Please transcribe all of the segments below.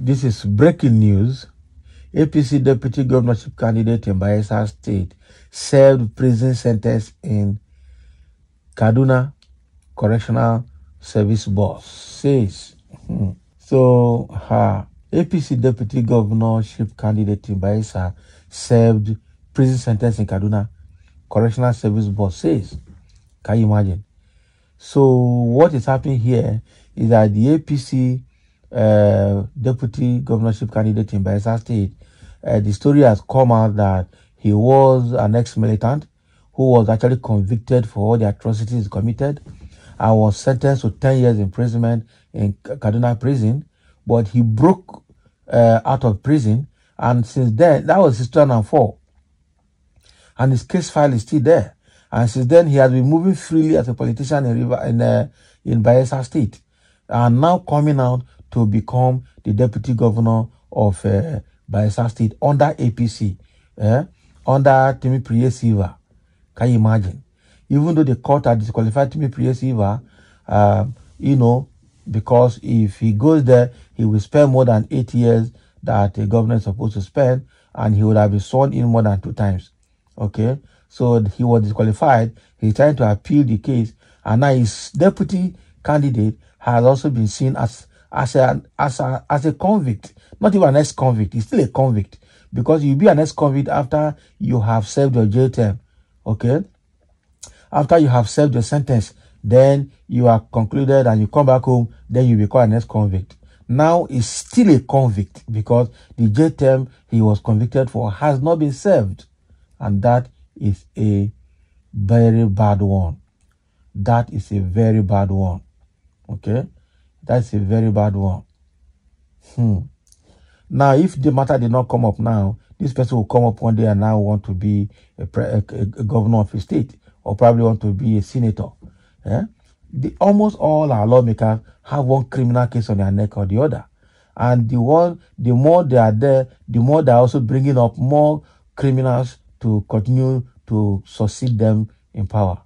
This is breaking news. APC deputy governorship candidate in Bayelsa State served prison sentence in Kaduna Correctional Service Board says. So her APC deputy governorship candidate in Bayelsa served prison sentence in Kaduna Correctional Service Board says. Can you imagine? So what is happening here is that the APC deputy governorship candidate in Bayelsa State, the story has come out that he was an ex-militant who was actually convicted for all the atrocities committed and was sentenced to 10 years imprisonment in Kaduna prison, but he broke out of prison, and since then, that was 2004, and his case file is still there, and since then he has been moving freely as a politician in Bayelsa State, and now coming out to become the deputy governor of Bayelsa State under APC, under Timi Priye Silva. Can you imagine? Even though the court had disqualified Timi Priye Silva, because if he goes there, he will spend more than 8 years that a governor is supposed to spend, and he would have been sworn in more than 2 times. Okay, so he was disqualified. He's trying to appeal the case, and now his deputy candidate has also been seen as a convict, not even an ex-convict. He's still a convict, because you'll be an ex-convict after you have served your jail term. Okay, after you have served your sentence, then you are concluded and you come back home, then you become an ex-convict. Now he's still a convict because the jail term he was convicted for has not been served, and that is a very bad one. That is a very bad one. Okay, that's a very bad one. Now, if the matter did not come up now, this person will come up one day and now want to be a governor of a state, or probably want to be a senator. Almost all our lawmakers have one criminal case on their neck or the other. And the more they are there, the more they are also bringing up more criminals to continue to succeed them in power.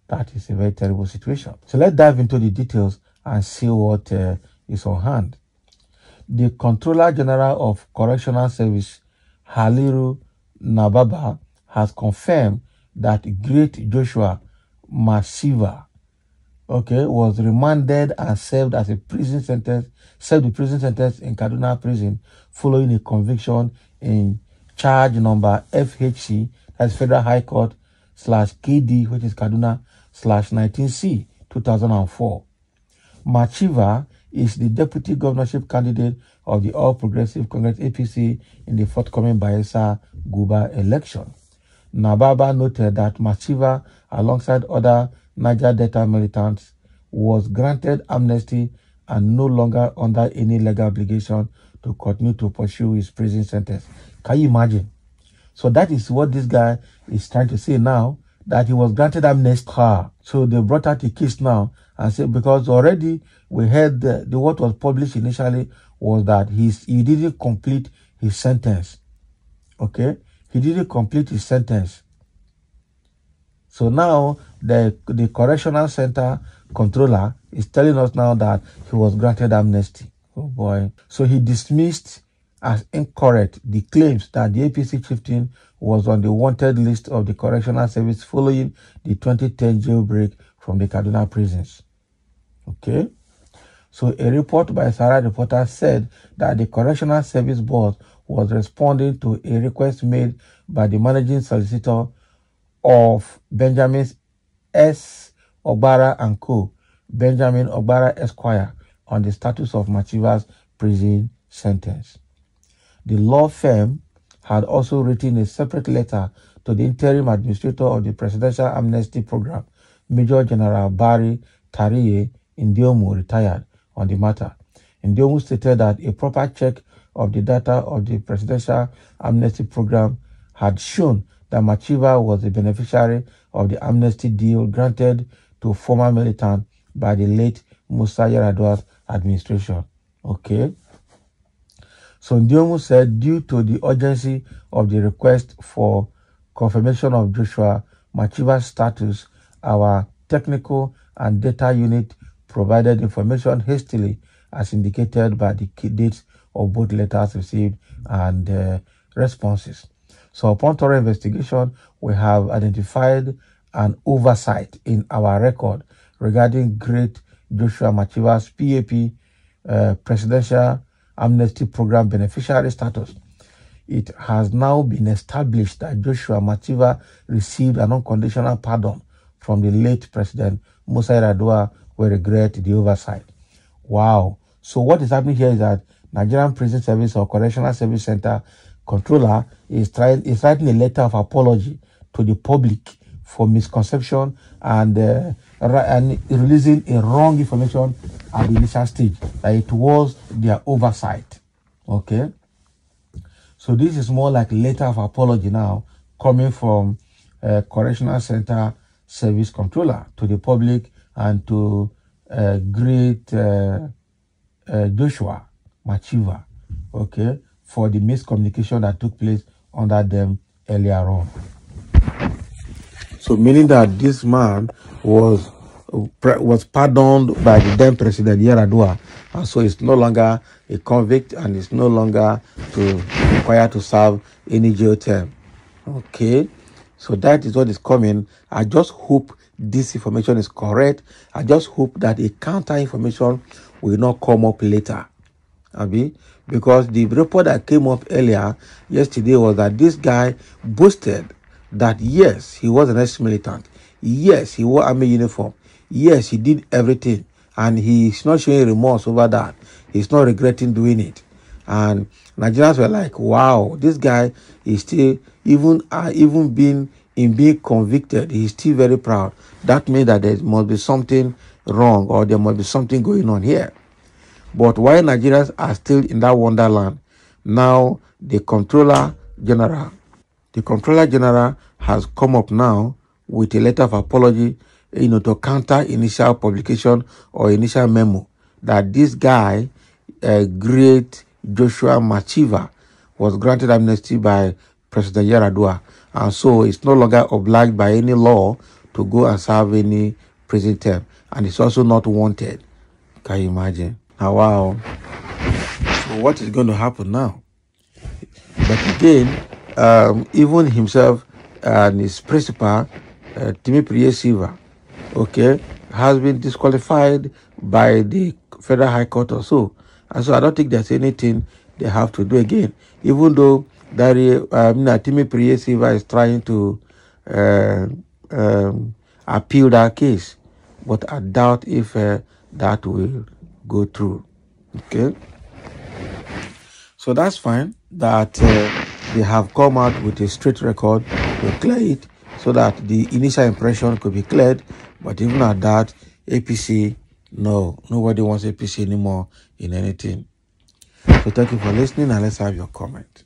That is a very terrible situation. So let's dive into the details and see what is on hand. The Controller General of Correctional Service, Haliru Nababa, has confirmed that Great Joshua Masiva, was remanded and served the prison sentence in Kaduna prison following a conviction in charge number FHC, that's Federal High Court /KD, which is Kaduna /19C 2004. Machiva is the deputy governorship candidate of the All Progressive Congress APC in the forthcoming Bayelsa Guba election. Nababa noted that Machiva, alongside other Niger Delta militants, was granted amnesty and no longer under any legal obligation to continue to pursue his prison sentence. Can you imagine? So that is what this guy is trying to say now, that he was granted amnesty. So they brought out the case now and said, because already we heard what was published initially was that he didn't complete his sentence. Okay? He didn't complete his sentence. So now the Correctional Center controller is telling us now that he was granted amnesty. Oh boy. So he dismissed as incorrect the claims that the APC chieftain was on the wanted list of the Correctional Service following the 2010 jailbreak from the Kaduna prisons. Okay. So a report by Sarah Reporter said that the Correctional Service Board was responding to a request made by the managing solicitor of Benjamin S. Ogbara and Co., Benjamin Ogbara Esquire, on the status of Machiva's prison sentence. The law firm had also written a separate letter to the interim administrator of the Presidential Amnesty Program, Major General Barry Tariye Indiomu, retired, on the matter. Indiomu stated that a proper check of the data of the Presidential Amnesty Program had shown that Machiva was the beneficiary of the amnesty deal granted to former militant by the late Musa Yar'Adua's administration. Okay. So Ndiomu said, due to the urgency of the request for confirmation of Joshua Machiva's status, our technical and data unit provided information hastily as indicated by the dates of both letters received and responses. So upon thorough investigation, we have identified an oversight in our record regarding Great Joshua Machiva's PAP Presidential Amnesty Program beneficiary status. It has now been established that Joshua Machiva received an unconditional pardon from the late President Musa Yar'Adua. We regret the oversight. Wow. So what is happening here is that Nigerian Prison Service or Correctional Service Center controller is writing a letter of apology to the public for misconception and releasing a wrong information at the initial stage, that it was their oversight. Okay. So this is more like a letter of apology now coming from Correctional Center Service Controller to the public and to great Joshua Machiva, okay, for the miscommunication that took place under them earlier on. So meaning that this man was pardoned by the then President Yar'Adua, and so it's no longer a convict and it's no longer required to serve any jail term. Okay, so that is what is coming. I just hope this information is correct. I just hope that a counter information will not come up later. Abi? Because the report that came up earlier yesterday was that this guy boasted that yes, he was an ex-militant. Yes, he wore army uniform. Yes, he did everything. And he's not showing remorse over that. He's not regretting doing it. And Nigerians were like, wow, this guy is still, even being convicted, he's still very proud. That means that there must be something wrong or there must be something going on here. But while Nigerians are still in that wonderland, now the Controller General has come up now with a letter of apology, to counter initial publication or initial memo that this guy, great Joshua Machiva, was granted amnesty by President Yar'Adua, and so it's no longer obliged by any law to go and serve any prison term, and it's also not wanted. Can you imagine? Now, wow. So what is going to happen now? But again, even himself and his principal, Timi Priye, okay, has been disqualified by the Federal High Court or so. And so I don't think there's anything they have to do again. Even though Timi Priye is trying to appeal that case. But I doubt if that will go through. Okay. So that's fine that they have come out with a straight record to clear it so that the initial impression could be cleared. But even at that, APC, no, nobody wants APC anymore in anything. So thank you for listening, and let's have your comment.